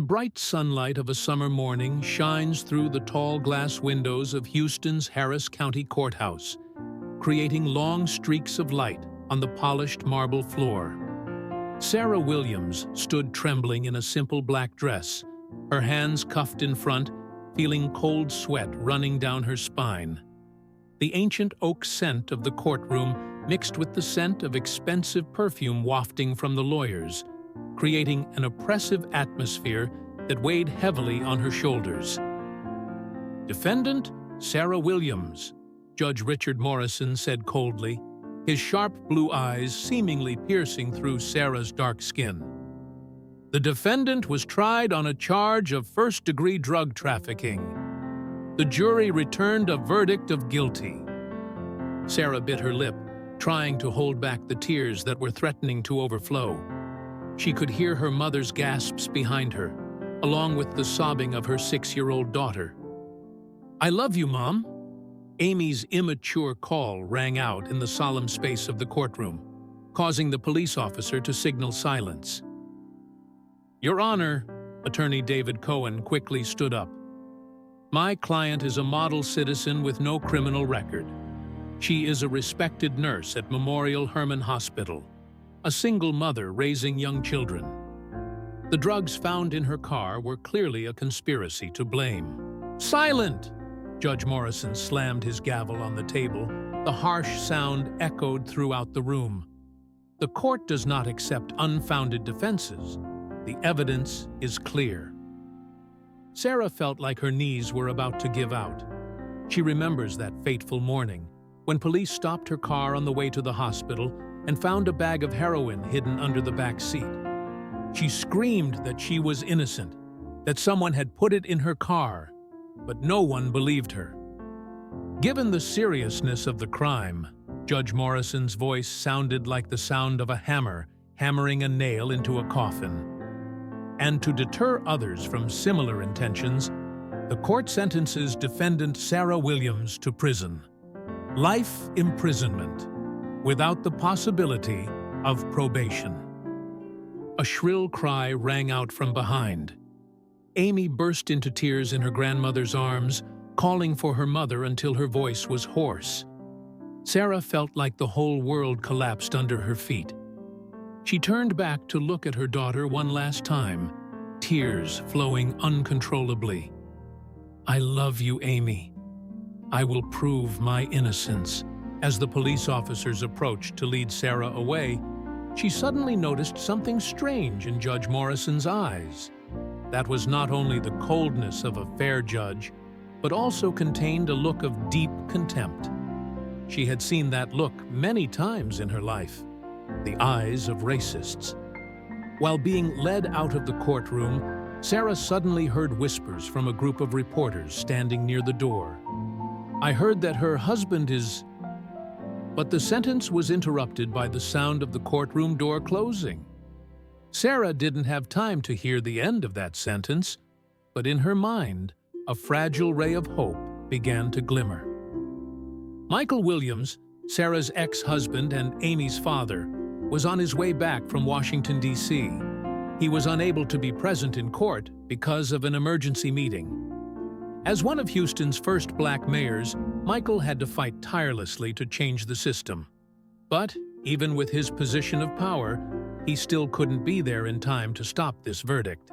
The bright sunlight of a summer morning shines through the tall glass windows of Houston's Harris County Courthouse, creating long streaks of light on the polished marble floor. Sarah Williams stood trembling in a simple black dress, her hands cuffed in front, feeling cold sweat running down her spine. The ancient oak scent of the courtroom mixed with the scent of expensive perfume wafting from the lawyers, creating an oppressive atmosphere that weighed heavily on her shoulders. "Defendant Sarah Williams," Judge Richard Morrison said coldly, his sharp blue eyes seemingly piercing through Sarah's dark skin. "The defendant was tried on a charge of first-degree drug trafficking. The jury returned a verdict of guilty." Sarah bit her lip, trying to hold back the tears that were threatening to overflow. She could hear her mother's gasps behind her, along with the sobbing of her 6-year-old daughter. "I love you, Mom." Amy's immature call rang out in the solemn space of the courtroom, causing the police officer to signal silence. "Your Honor," Attorney David Cohen quickly stood up. "My client is a model citizen with no criminal record. She is a respected nurse at Memorial Hermann Hospital, a single mother raising young children. The drugs found in her car were clearly a conspiracy to blame." "Silent!" Judge Morrison slammed his gavel on the table. The harsh sound echoed throughout the room. "The court does not accept unfounded defenses. The evidence is clear." Sarah felt like her knees were about to give out. She remembers that fateful morning, when police stopped her car on the way to the hospital and found a bag of heroin hidden under the back seat. She screamed that she was innocent, that someone had put it in her car, but no one believed her. Given the seriousness of the crime, Judge Morrison's voice sounded like the sound of a hammer hammering a nail into a coffin. And to deter others from similar intentions, the court sentences defendant Sarah Williams to prison. Life imprisonment, without the possibility of probation. A shrill cry rang out from behind. Amy burst into tears in her grandmother's arms, calling for her mother until her voice was hoarse. Sarah felt like the whole world collapsed under her feet. She turned back to look at her daughter one last time, tears flowing uncontrollably. "I love you, Amy. I will prove my innocence." As the police officers approached to lead Sarah away, she suddenly noticed something strange in Judge Morrison's eyes. That was not only the coldness of a fair judge, but also contained a look of deep contempt. She had seen that look many times in her life, the eyes of racists. While being led out of the courtroom, Sarah suddenly heard whispers from a group of reporters standing near the door. "I heard that her husband is..." But the sentence was interrupted by the sound of the courtroom door closing. Sarah didn't have time to hear the end of that sentence, but in her mind, a fragile ray of hope began to glimmer. Michael Williams, Sarah's ex-husband and Amy's father, was on his way back from Washington, D.C. He was unable to be present in court because of an emergency meeting. As one of Houston's first black mayors, Michael had to fight tirelessly to change the system. But even with his position of power, he still couldn't be there in time to stop this verdict.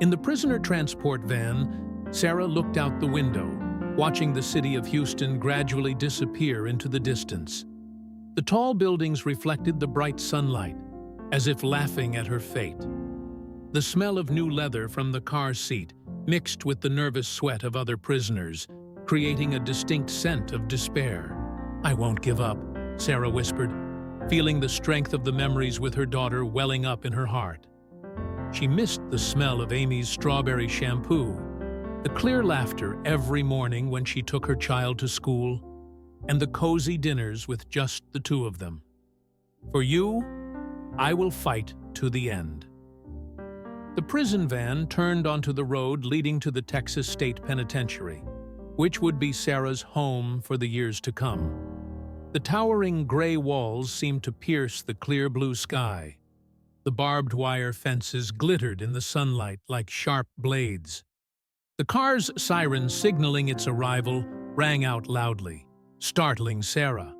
In the prisoner transport van, Sarah looked out the window, watching the city of Houston gradually disappear into the distance. The tall buildings reflected the bright sunlight, as if laughing at her fate. The smell of new leather from the car seat mixed with the nervous sweat of other prisoners, creating a distinct scent of despair. "I won't give up," Sarah whispered, feeling the strength of the memories with her daughter welling up in her heart. She missed the smell of Amy's strawberry shampoo, the clear laughter every morning when she took her child to school, and the cozy dinners with just the two of them. "For you, I will fight to the end." The prison van turned onto the road leading to the Texas State Penitentiary, which would be Sarah's home for the years to come. The towering gray walls seemed to pierce the clear blue sky. The barbed wire fences glittered in the sunlight like sharp blades. The car's siren signaling its arrival rang out loudly, startling Sarah.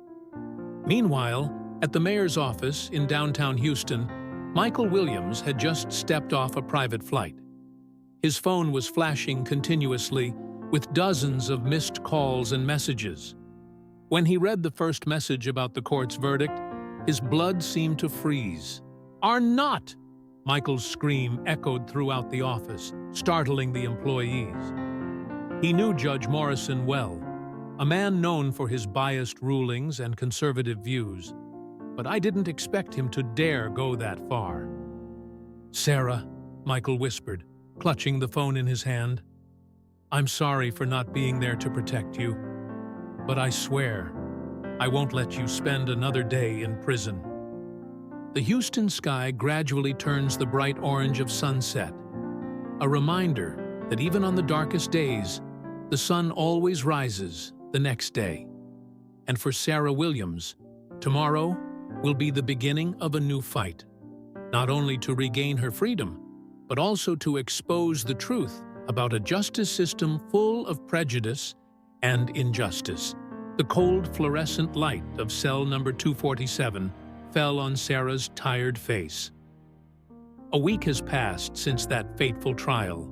Meanwhile, at the mayor's office in downtown Houston, Michael Williams had just stepped off a private flight. His phone was flashing continuously, with dozens of missed calls and messages. When he read the first message about the court's verdict, his blood seemed to freeze. "Are not!" Michael's scream echoed throughout the office, startling the employees. He knew Judge Morrison well, a man known for his biased rulings and conservative views. But I didn't expect him to dare go that far. "Sarah," Michael whispered, clutching the phone in his hand. "I'm sorry for not being there to protect you, but I swear I won't let you spend another day in prison." The Houston sky gradually turns the bright orange of sunset, a reminder that even on the darkest days, the sun always rises the next day. And for Sarah Williams, tomorrow will be the beginning of a new fight, not only to regain her freedom, but also to expose the truth about a justice system full of prejudice and injustice. The cold fluorescent light of cell number 247 fell on Sarah's tired face. A week has passed since that fateful trial.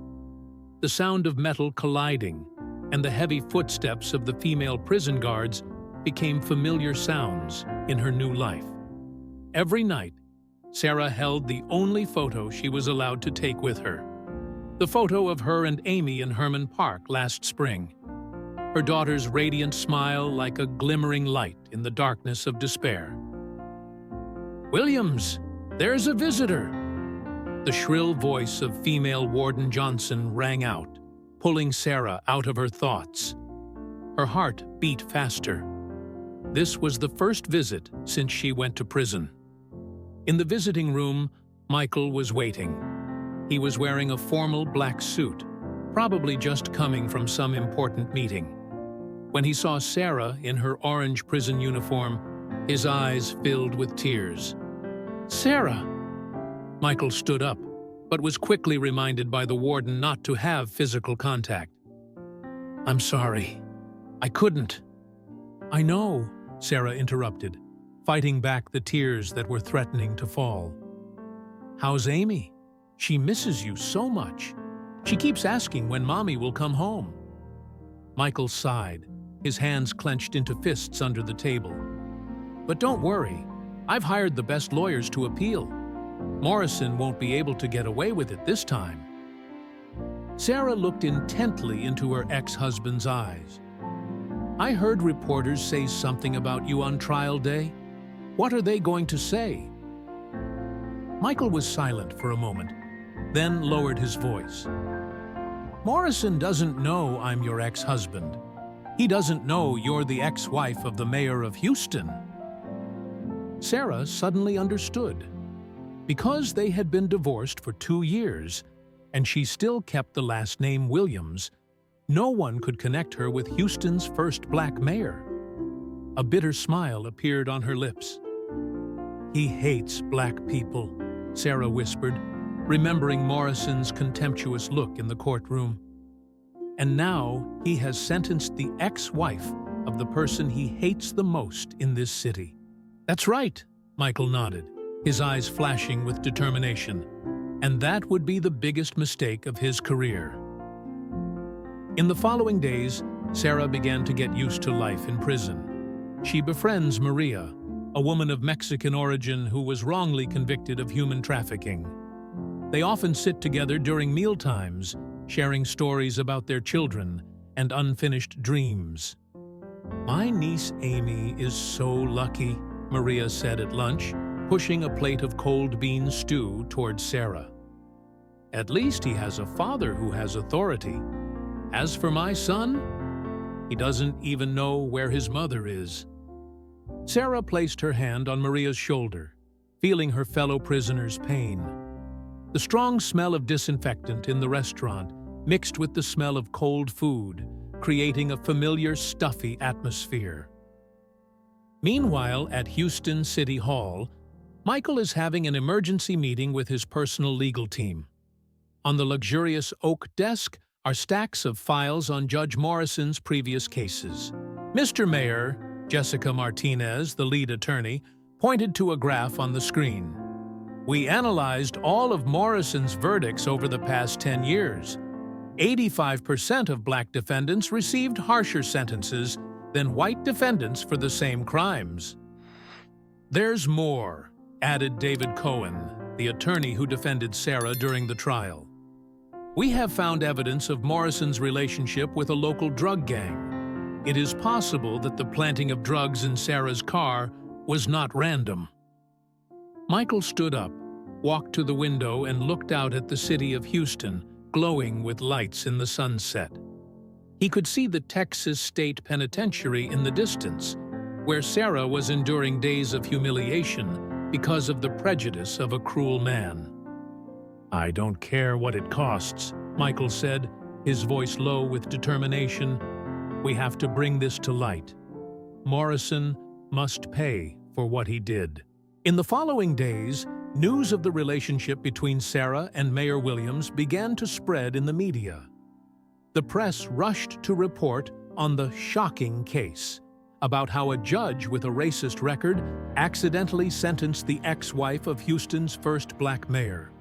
The sound of metal colliding and the heavy footsteps of the female prison guards became familiar sounds in her new life. Every night, Sarah held the only photo she was allowed to take with her. The photo of her and Amy in Herman Park last spring. Her daughter's radiant smile like a glimmering light in the darkness of despair. "Williams, there's a visitor!" The shrill voice of female Warden Johnson rang out, pulling Sarah out of her thoughts. Her heart beat faster. This was the first visit since she went to prison. In the visiting room, Michael was waiting. He was wearing a formal black suit, probably just coming from some important meeting. When he saw Sarah in her orange prison uniform, his eyes filled with tears. "Sarah!" Michael stood up, but was quickly reminded by the warden not to have physical contact. "I'm sorry. I couldn't." "I know," Sarah interrupted, fighting back the tears that were threatening to fall. "How's Amy? She misses you so much. She keeps asking when Mommy will come home." Michael sighed, his hands clenched into fists under the table. "But don't worry. I've hired the best lawyers to appeal. Morrison won't be able to get away with it this time." Sarah looked intently into her ex-husband's eyes. "I heard reporters say something about you on trial day. What are they going to say?" Michael was silent for a moment, then lowered his voice. "Morrison doesn't know I'm your ex-husband. He doesn't know you're the ex-wife of the mayor of Houston." Sarah suddenly understood. Because they had been divorced for 2 years, and she still kept the last name Williams, no one could connect her with Houston's first black mayor. A bitter smile appeared on her lips. "He hates black people," Sarah whispered, remembering Morrison's contemptuous look in the courtroom. "And now he has sentenced the ex-wife of the person he hates the most in this city." "That's right," Michael nodded, his eyes flashing with determination. "And that would be the biggest mistake of his career." In the following days, Sarah began to get used to life in prison. She befriends Maria, a woman of Mexican origin who was wrongly convicted of human trafficking. They often sit together during mealtimes, sharing stories about their children and unfinished dreams. "My niece Amy is so lucky," Maria said at lunch, pushing a plate of cold bean stew towards Sarah. "At least he has a father who has authority. As for my son, he doesn't even know where his mother is." Sarah placed her hand on Maria's shoulder, feeling her fellow prisoner's pain. The strong smell of disinfectant in the restaurant mixed with the smell of cold food, creating a familiar, stuffy atmosphere. Meanwhile, at Houston City Hall, Michael is having an emergency meeting with his personal legal team. On the luxurious oak desk are stacks of files on Judge Morrison's previous cases. Mr. Mayor, Jessica Martinez, the lead attorney, pointed to a graph on the screen. We analyzed all of Morrison's verdicts over the past 10 years. 85% of black defendants received harsher sentences than white defendants for the same crimes. There's more, added David Cohen, the attorney who defended Sarah during the trial. We have found evidence of Morrison's relationship with a local drug gang. It is possible that the planting of drugs in Sarah's car was not random. Michael stood up, walked to the window, and looked out at the city of Houston, glowing with lights in the sunset. He could see the Texas State Penitentiary in the distance, where Sarah was enduring days of humiliation because of the prejudice of a cruel man. "I don't care what it costs," Michael said, his voice low with determination. "We have to bring this to light. Morrison must pay for what he did." In the following days, news of the relationship between Sarah and Mayor Williams began to spread in the media. The press rushed to report on the shocking case about how a judge with a racist record accidentally sentenced the ex-wife of Houston's first black mayor.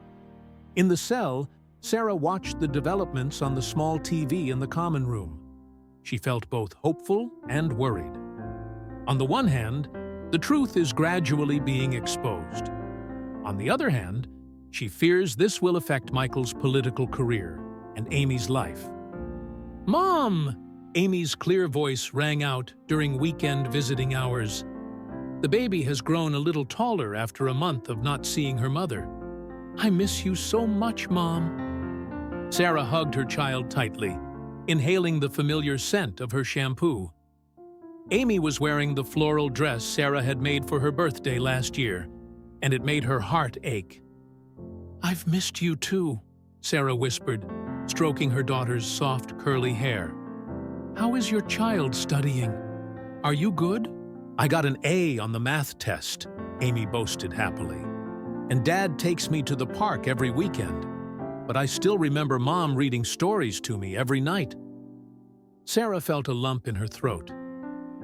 In the cell, Sarah watched the developments on the small TV in the common room. She felt both hopeful and worried. On the one hand, the truth is gradually being exposed. On the other hand, she fears this will affect Michael's political career and Amy's life. "Mom!" Amy's clear voice rang out during weekend visiting hours. The baby has grown a little taller after a month of not seeing her mother. "I miss you so much, Mom." Sarah hugged her child tightly, inhaling the familiar scent of her shampoo. Amy was wearing the floral dress Sarah had made for her birthday last year, and it made her heart ache. "I've missed you too," Sarah whispered, stroking her daughter's soft, curly hair. "How is your child studying? Are you good?" "I got an A on the math test," Amy boasted happily. "And Dad takes me to the park every weekend. But I still remember Mom reading stories to me every night." Sarah felt a lump in her throat.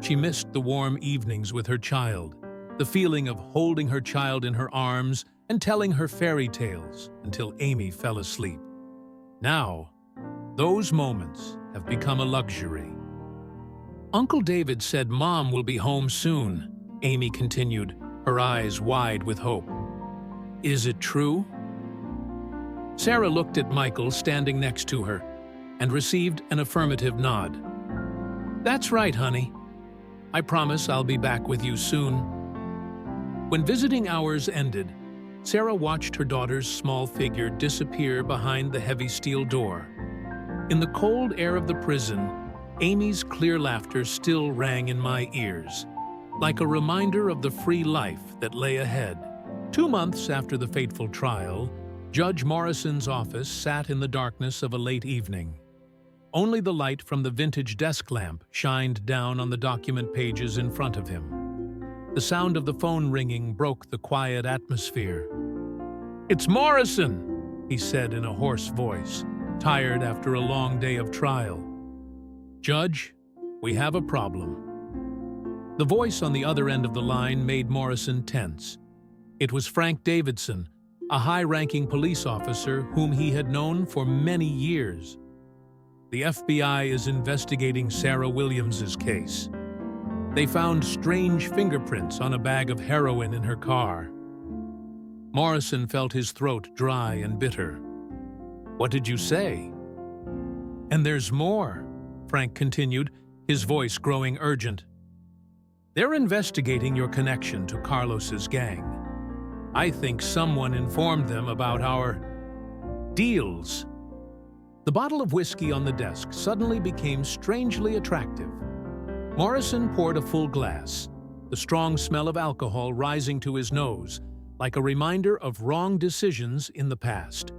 She missed the warm evenings with her child, the feeling of holding her child in her arms and telling her fairy tales until Amy fell asleep. Now, those moments have become a luxury. "Uncle David said Mom will be home soon," Amy continued, her eyes wide with hope. "Is it true?" Sarah looked at Michael standing next to her and received an affirmative nod. "That's right, honey. I promise I'll be back with you soon." When visiting hours ended, Sarah watched her daughter's small figure disappear behind the heavy steel door. In the cold air of the prison, Amy's clear laughter still rang in my ears, like a reminder of the free life that lay ahead. 2 months after the fateful trial, Judge Morrison's office sat in the darkness of a late evening. Only the light from the vintage desk lamp shined down on the document pages in front of him. The sound of the phone ringing broke the quiet atmosphere. "It's Morrison," he said in a hoarse voice, tired after a long day of trial. "Judge, we have a problem." The voice on the other end of the line made Morrison tense. It was Frank Davidson, a high-ranking police officer whom he had known for many years. "The FBI is investigating Sarah Williams's case. They found strange fingerprints on a bag of heroin in her car." Morrison felt his throat dry and bitter. "What did you say?" "And there's more," Frank continued, his voice growing urgent. "They're investigating your connection to Carlos's gang. I think someone informed them about our deals." The bottle of whiskey on the desk suddenly became strangely attractive. Morrison poured a full glass, the strong smell of alcohol rising to his nose, like a reminder of wrong decisions in the past.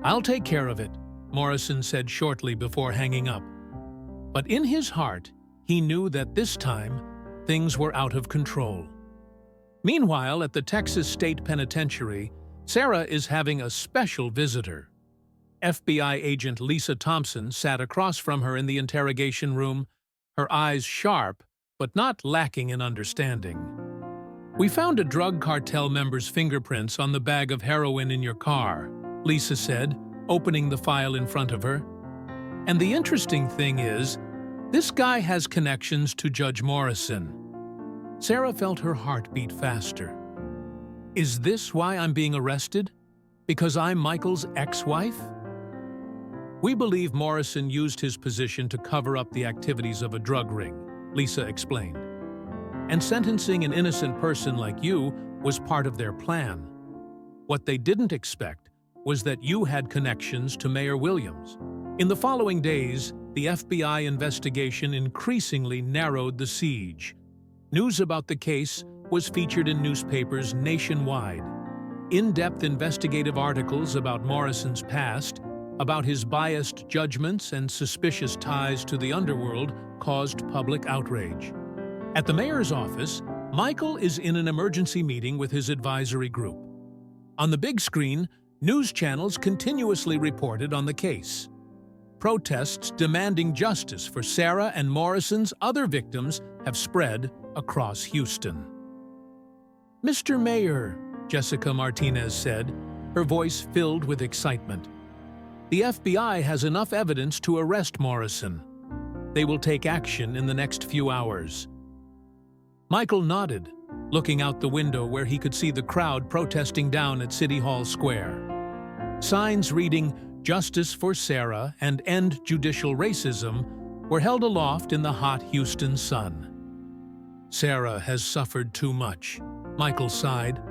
"I'll take care of it," Morrison said shortly before hanging up. But in his heart, he knew that this time, things were out of control. Meanwhile, at the Texas State Penitentiary, Sarah is having a special visitor. FBI agent Lisa Thompson sat across from her in the interrogation room, her eyes sharp, but not lacking in understanding. "We found a drug cartel member's fingerprints on the bag of heroin in your car," Lisa said, opening the file in front of her. "And the interesting thing is, this guy has connections to Judge Morrison." Sarah felt her heart beat faster. "Is this why I'm being arrested? Because I'm Michael's ex-wife?" "We believe Morrison used his position to cover up the activities of a drug ring," Lisa explained. "And sentencing an innocent person like you was part of their plan. What they didn't expect was that you had connections to Mayor Williams." In the following days, the FBI investigation increasingly narrowed the siege. News about the case was featured in newspapers nationwide. In-depth investigative articles about Morrison's past, about his biased judgments and suspicious ties to the underworld, caused public outrage. At the mayor's office, Michael is in an emergency meeting with his advisory group. On the big screen, news channels continuously reported on the case. Protests demanding justice for Sarah and Morrison's other victims have spread across Houston. "Mr. Mayor," Jessica Martinez said, her voice filled with excitement, "the FBI has enough evidence to arrest Morrison. They will take action in the next few hours." Michael nodded, looking out the window where he could see the crowd protesting down at City Hall Square. Signs reading "Justice for Sarah" and "End Judicial Racism" were held aloft in the hot Houston sun. "Sarah has suffered too much," Michael sighed,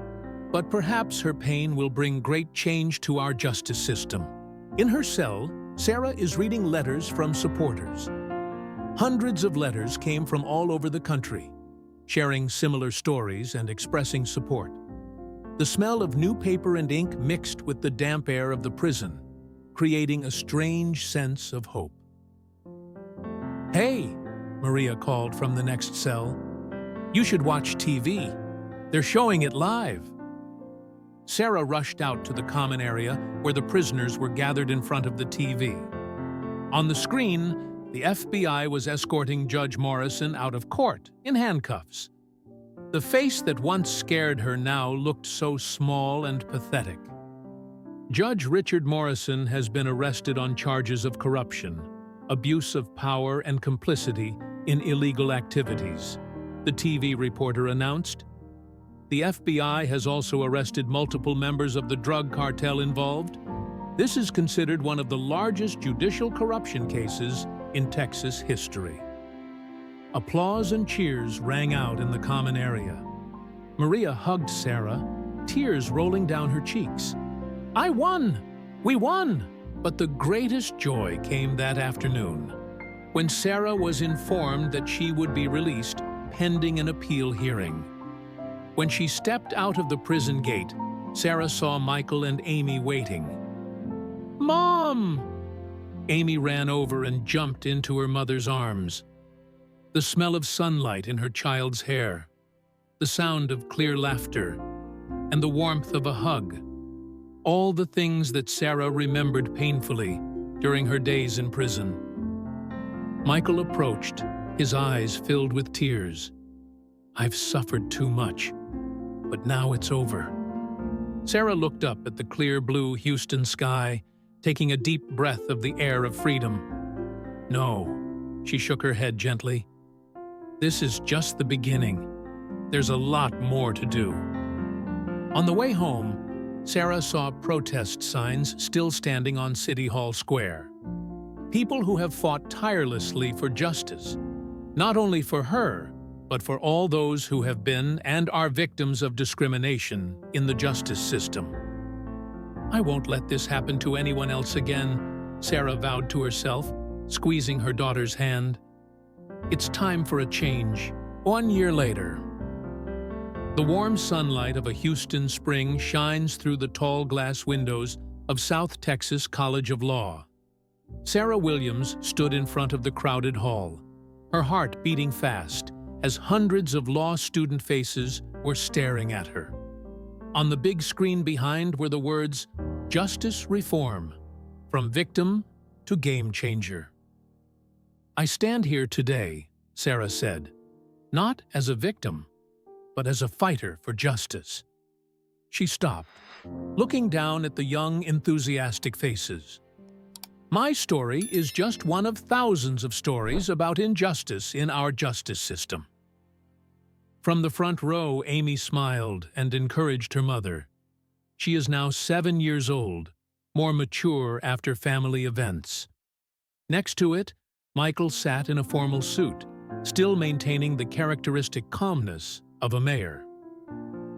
"but perhaps her pain will bring great change to our justice system." In her cell, Sarah is reading letters from supporters. Hundreds of letters came from all over the country, sharing similar stories and expressing support. The smell of new paper and ink mixed with the damp air of the prison, creating a strange sense of hope. "Hey," Maria called from the next cell, "you should watch TV. They're showing it live." Sarah rushed out to the common area where the prisoners were gathered in front of the TV. On the screen, the FBI was escorting Judge Morrison out of court in handcuffs. The face that once scared her now looked so small and pathetic. Judge Richard Morrison has been arrested on charges of corruption, abuse of power, and complicity in illegal activities, the TV reporter announced. The FBI has also arrested multiple members of the drug cartel involved. This is considered one of the largest judicial corruption cases in Texas history. Applause and cheers rang out in the common area. Maria hugged Sarah, tears rolling down her cheeks. "I won! We won!" But the greatest joy came that afternoon, when Sarah was informed that she would be released pending an appeal hearing. When she stepped out of the prison gate, Sarah saw Michael and Amy waiting. "Mom!" Amy ran over and jumped into her mother's arms. The smell of sunlight in her child's hair, the sound of clear laughter, and the warmth of a hug. All the things that Sarah remembered painfully during her days in prison. Michael approached, his eyes filled with tears. "I've suffered too much, but now it's over." Sarah looked up at the clear blue Houston sky, taking a deep breath of the air of freedom. "No," she shook her head gently. "This is just the beginning. There's a lot more to do." On the way home, Sarah saw protest signs still standing on City Hall Square. People who have fought tirelessly for justice, not only for her, but for all those who have been and are victims of discrimination in the justice system. "I won't let this happen to anyone else again," Sarah vowed to herself, squeezing her daughter's hand. It's time for a change. 1 year later. The warm sunlight of a Houston spring shines through the tall glass windows of South Texas College of Law. Sarah Williams stood in front of the crowded hall, her heart beating fast, as hundreds of law student faces were staring at her. On the big screen behind were the words, "Justice Reform, from Victim to Game Changer." "I stand here today," Sarah said, "not as a victim, but as a fighter for justice." She stopped, looking down at the young, enthusiastic faces. "My story is just one of thousands of stories about injustice in our justice system." From the front row, Amy smiled and encouraged her mother. She is now 7 years old, more mature after family events. Next to it, Michael sat in a formal suit, still maintaining the characteristic calmness of a mayor.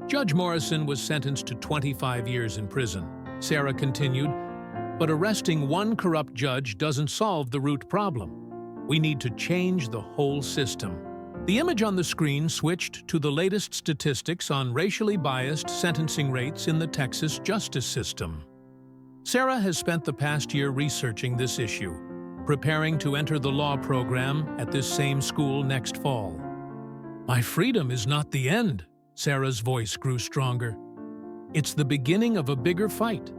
Judge Morrison was sentenced to 25 years in prison, Sarah continued, but arresting one corrupt judge doesn't solve the root problem. We need to change the whole system. The image on the screen switched to the latest statistics on racially biased sentencing rates in the Texas justice system. Sarah has spent the past year researching this issue, preparing to enter the law program at this same school next fall. "My freedom is not the end," Sarah's voice grew stronger. "It's the beginning of a bigger fight.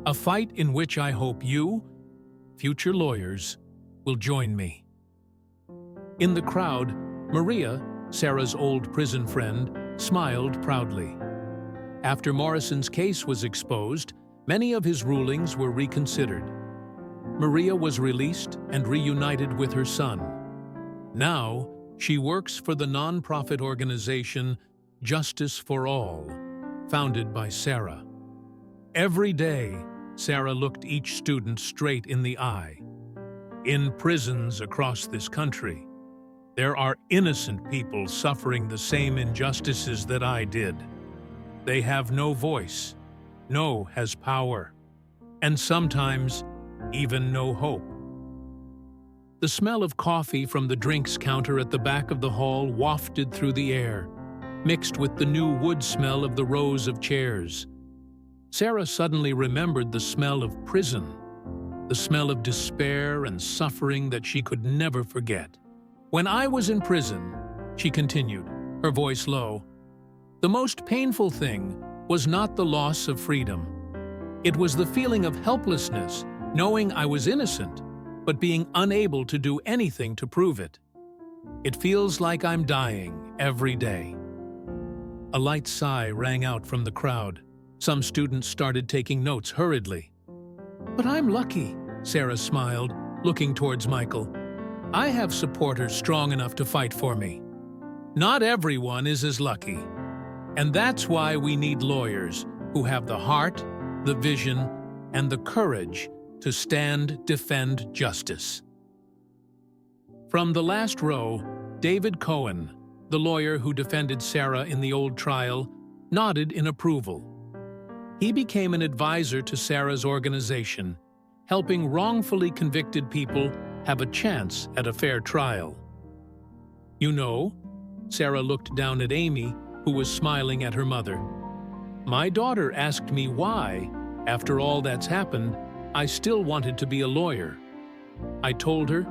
A fight in which I hope you, future lawyers, will join me." In the crowd, Maria, Sarah's old prison friend, smiled proudly. After Morrison's case was exposed, many of his rulings were reconsidered. Maria was released and reunited with her son. Now, she works for the nonprofit organization Justice for All, founded by Sarah. Every day, Sarah looked each student straight in the eye. "In prisons across this country, there are innocent people suffering the same injustices that I did. They have no voice, no has power, and sometimes even no hope." The smell of coffee from the drinks counter at the back of the hall wafted through the air, mixed with the new wood smell of the rows of chairs. Sarah suddenly remembered the smell of prison, the smell of despair and suffering that she could never forget. "When I was in prison," she continued, her voice low, "the most painful thing was not the loss of freedom. It was the feeling of helplessness, knowing I was innocent, but being unable to do anything to prove it. It feels like I'm dying every day." A light sigh rang out from the crowd. Some students started taking notes hurriedly. "But I'm lucky," Sarah smiled, looking towards Michael. "I have supporters strong enough to fight for me." "Not everyone is as lucky. And that's why we need lawyers who have the heart, the vision, and the courage to defend justice." From the last row, David Cohen, the lawyer who defended Sarah in the old trial, nodded in approval. He became an advisor to Sarah's organization, helping wrongfully convicted people have a chance at a fair trial. "You know," Sarah looked down at Amy, who was smiling at her mother, "my daughter asked me why, after all that's happened, I still wanted to be a lawyer. I told her,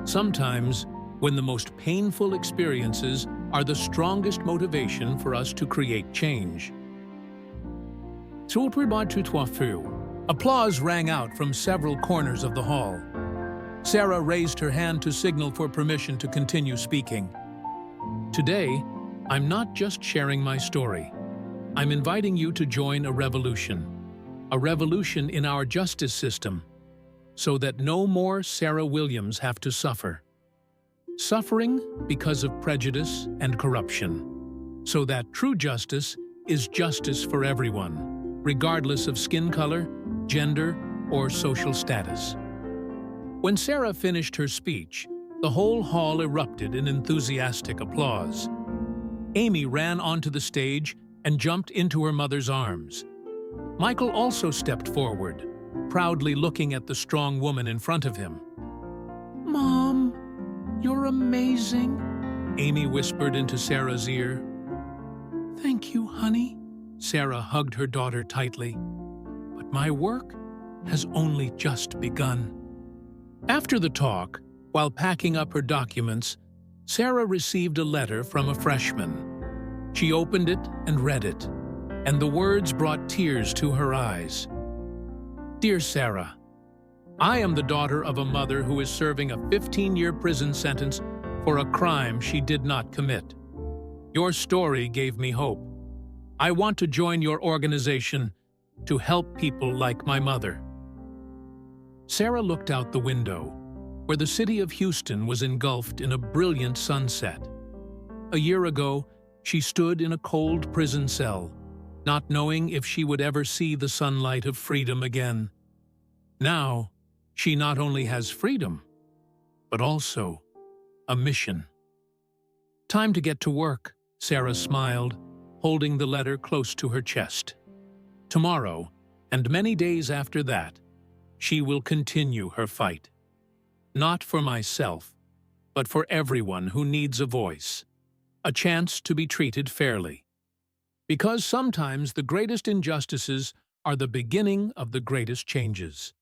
sometimes when the most painful experiences are the strongest motivation for us to create change." Applause rang out from several corners of the hall. Sarah raised her hand to signal for permission to continue speaking. "Today, I'm not just sharing my story. I'm inviting you to join a revolution in our justice system, so that no more Sarah Williams have to suffer. Suffering because of prejudice and corruption, so that true justice is justice for everyone, regardless of skin color, gender, or social status." When Sarah finished her speech, the whole hall erupted in enthusiastic applause. Amy ran onto the stage and jumped into her mother's arms. Michael also stepped forward, proudly looking at the strong woman in front of him. "Mom, you're amazing," Amy whispered into Sarah's ear. "Thank you, honey." Sarah hugged her daughter tightly. "But my work has only just begun." After the talk, while packing up her documents, Sarah received a letter from a freshman. She opened it and read it, and the words brought tears to her eyes. Dear Sarah, I am the daughter of a mother who is serving a 15-year prison sentence for a crime she did not commit. Your story gave me hope. I want to join your organization to help people like my mother. Sarah looked out the window, where the city of Houston was engulfed in a brilliant sunset. A year ago, she stood in a cold prison cell, not knowing if she would ever see the sunlight of freedom again. Now, she not only has freedom, but also a mission. Time to get to work, Sarah smiled, holding the letter close to her chest. Tomorrow, and many days after that, she will continue her fight. Not for myself, but for everyone who needs a voice, a chance to be treated fairly. Because sometimes the greatest injustices are the beginning of the greatest changes.